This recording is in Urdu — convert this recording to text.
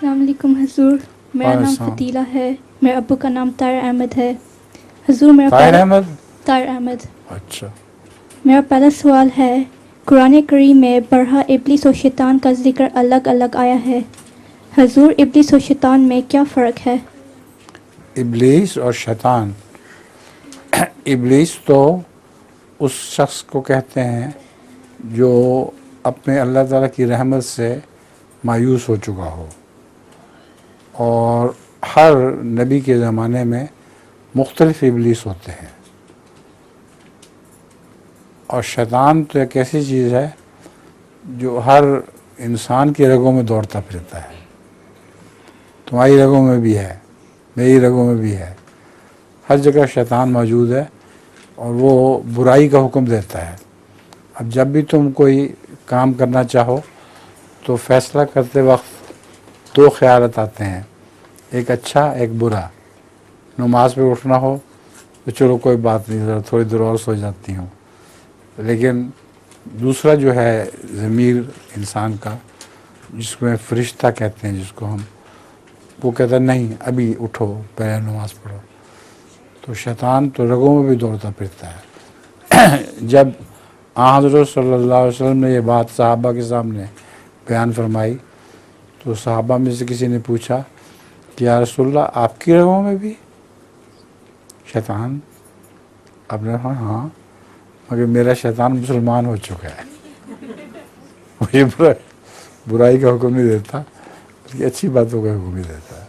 السلام علیکم حضور، میرا نام السلام۔ فتیلہ ہے، میرے ابو کا نام طاہر احمد ہے۔ حضور طاہر احمد؟ طاہر احمد۔ اچھا، میرا پہلا سوال ہے، قرآن کریم میں برہا، ابلیس اور شیطان کا ذکر الگ الگ آیا ہے، حضور ابلیس اور شیطان میں کیا فرق ہے؟ ابلیس اور شیطان، ابلیس تو اس شخص کو کہتے ہیں جو اپنے اللہ تعالیٰ کی رحمت سے مایوس ہو چکا ہو، اور ہر نبی کے زمانے میں مختلف ابلیس ہوتے ہیں، اور شیطان تو ایک ایسی چیز ہے جو ہر انسان کی رگوں میں دوڑتا پھرتا ہے، تمہاری رگوں میں بھی ہے، میری رگوں میں بھی ہے، ہر جگہ شیطان موجود ہے، اور وہ برائی کا حکم دیتا ہے۔ اب جب بھی تم کوئی کام کرنا چاہو تو فیصلہ کرتے وقت دو خیالات آتے ہیں، ایک اچھا ایک برا۔ نماز پہ اٹھنا ہو تو چلو کوئی بات نہیں، ذرا تھوڑی دیر اور سو جاتی ہوں، لیکن دوسرا جو ہے ضمیر انسان کا، جس میں فرشتہ کہتے ہیں جس کو ہم، وہ کہتا ہے نہیں ابھی اٹھو پہلے نماز پڑھو۔ تو شیطان تو رگوں میں بھی دوڑتا پھرتا ہے۔ جب حضرت صلی اللہ علیہ وسلم نے یہ بات صحابہ کے سامنے بیان فرمائی تو صحابہ میں سے کسی نے پوچھا کہ یا رسول اللہ آپ کی رگوں میں بھی شیطان؟ آپ نے کہا ہاں، مگر میرا شیطان مسلمان ہو چکا ہے، مجھے برائی کا حکم نہیں دیتا، بلکہ اچھی باتوں کا حکم ہی دیتا ہے۔